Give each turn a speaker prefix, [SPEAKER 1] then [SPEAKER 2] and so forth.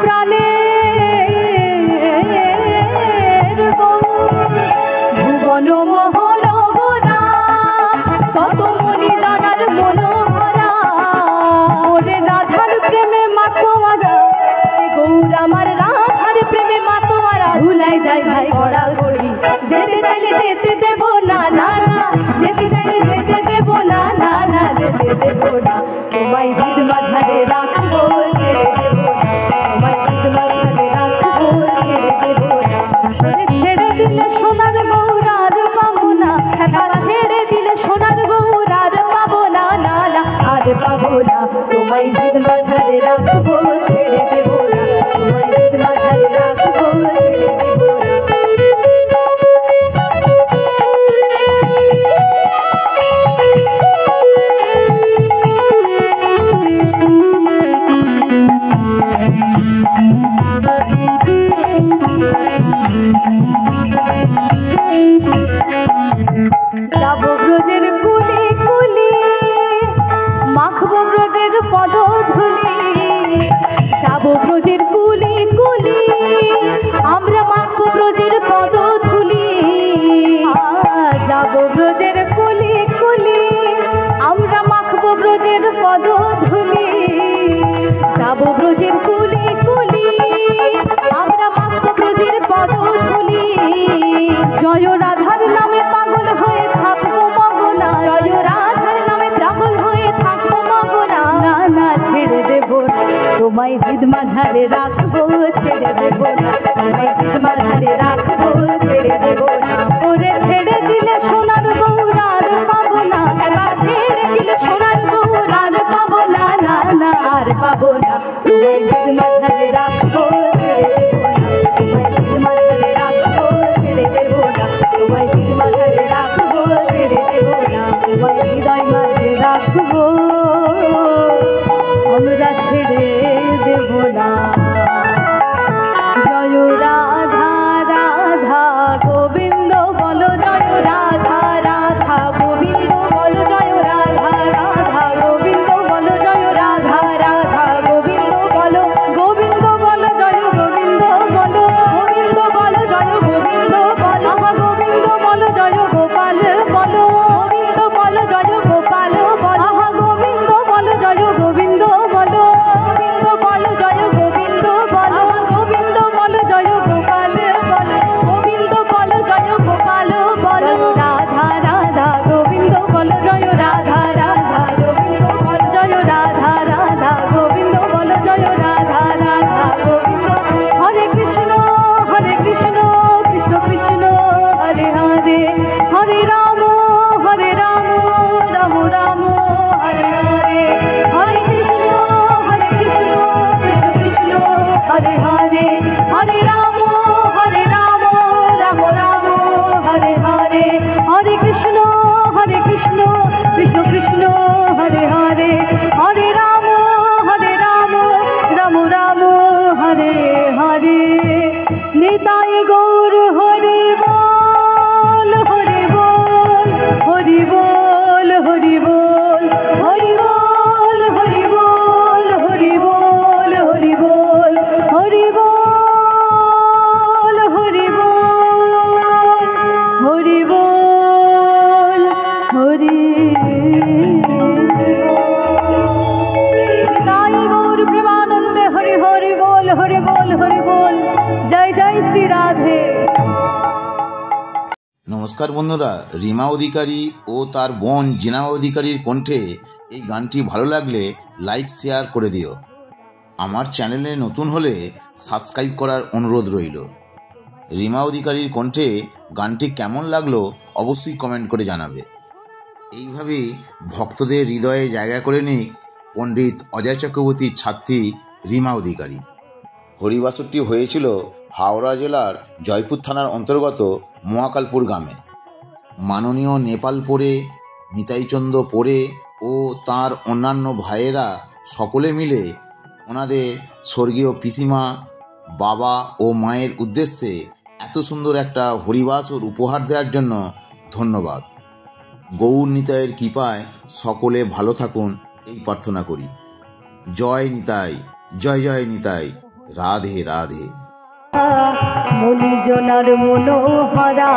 [SPEAKER 1] প্রাণে ভুবন মহল গোরা কত মনি জানার মনোহরা ওরে রাধার প্রেমে মাতোয়ারা গৌর আমার রাধার প্রেমে মাতোয়ারা ভুলাই যাই ভাই গড়া গড়ি যেতে চাইলে যেতে দেব না না না যেতে চাইলে যেতে দেব না না না যেতে দেব না তোমায় হৃদ মাঝারে রাখবো ছেড়ে দেব না তোমায় হৃদ মাঝারে রাখবো ছেড়ে দেব না ছেড়ে দিলে সোনার গৌর আর পাবো না ছেড়ে দিলে সোনার গৌর আর পাবো না না না আর পাবো না তোমায় হৃদ মাঝারে রাখবো ছেড়ে দেব না তোমায় হৃদ মাঝারে রাখবো ছেড়ে দেব না যাবো ব্রজের কুলি কুলি মাখবো ব্রজের পদধূলি যাবো ব্রজের কুলি কুলি আমরা মাখবো ব্রজের পদধূলি যাবো ব্রজের কুলি কুলি আমরা মাখবো ব্রজের পদধূলি যাবো ব্রজের কুলি কুলি আমরা মাখবো ব্রজের পদধূলি জয় রাধার নামে পাগল হয়ে থাকবো মগনা জয় রাধার নামে পাগল হয়ে থাকবো মগনা না না ছেড়ে দেব না তোমায় হৃদ মাঝারে রাখবো ছেড়ে দেব না তোমায় হৃদ মাঝারে রাখবো ছেড়ে দেব না ওরে ছেড়ে দিলে সোনার গৌর আর পাবো না ছেড়ে দিলে সোনার গৌর আর পাবো না না না আর পাবো না তোমায় হৃদ মাঝারে রাখবো ছেড়ে দেব না তোমায় হৃদ মাঝারে রাখবো ছেড়ে দেব না তোমায় হৃদ মাঝারে রাখবো ছেড়ে দেব না তোমায় হৃদয় মাঝে রাখবো আমরা ছেড়ে দেব না জয় রাধা রাধা গোবিন্দ বলো জয় রাধা রাধা গোবিন্দ বলো জয় রাধা রাধা গোবিন্দ বলো জয় রাধা রাধা গোবিন্দ বলো জয় গোবিন্দ বলো গোবিন্দ বলো জয় গোবিন্দ বলো গোবিন্দ বলো জয় গোপাল বলো গোবিন্দ বলো জয় গোপাল বলো গোবিন্দ বলো জয় গোবিন্দ বলো গোবিন্দ বলো জয় গোবিন্দ বলো গোবিন্দ বলো জয় গোপাল বলো গোবিন্দ বলো জয় গোপাল বলো রাধা রাধা গোবিন্দ বলো জয় রাধা রাধা গোবিন্দ বলো জয় রাধা রাধা গোবিন্দ বলো জয় রাধা রাধা গোবিন্দ হরে কৃষ্ণ কৃষ্ণ কৃষ্ণ হরে হরে হরে রাম রাম রাম হরে হরে হরে কৃষ্ণ কৃষ্ণ কৃষ্ণ হরে হরে হরে রাম রাম রাম হরে হরে হরে কৃষ্ণ কৃষ্ণ কৃষ্ণ হরে হরে হরে রাম রাম রাম হরে হরে নিতাই গৌর হরি বল হরি বল হরি বল হরি বল হরি বল হরি বল হরি বল হরি বল হরি বল হরি বল হরি বল হরি নিতাই গৌর প্রেমানন্দে হরি হরি বল হরি বল হরি বল জয় জয় শ্রী রাধে।
[SPEAKER 2] নমস্কার বন্ধুরা, রিমা অধিকারী ও তার বোন জিনা অধিকারীর কণ্ঠে এই গানটি ভালো লাগলে লাইক শেয়ার করে দিও। আমার চ্যানেলে নতুন হলে সাবস্ক্রাইব করার অনুরোধ রইল। রিমা অধিকারীর কণ্ঠে গানটি কেমন লাগলো অবশ্যই কমেন্ট করে জানাবে। এইভাবেই ভক্তদের হৃদয়ে জায়গা করে নিক পণ্ডিত অজয় চক্রবর্তীর ছাত্রী রিমা অধিকারী। হরিবাসরটি হয়েছিল হাওড়া জেলার জয়পুর থানার অন্তর্গত মহাকালপুর গ্রামে। মাননীয় নেপাল পড়ে, নিতাইচন্দ্র পড়ে ও তার অন্যান্য ভাইয়েরা সকলে মিলে ওনাদের স্বর্গীয় পিসিমা, বাবা ও মায়ের উদ্দেশ্যে এত সুন্দর একটা হরিবাসর উপহার দেওয়ার জন্য ধন্যবাদ। গৌর নিতাইয়ের কৃপায় সকলে ভালো থাকুন এই প্রার্থনা করি। জয় নিতাই, জয় জয় নিতাই, রাধে রাধে।
[SPEAKER 1] মনিজনার মনোহরা।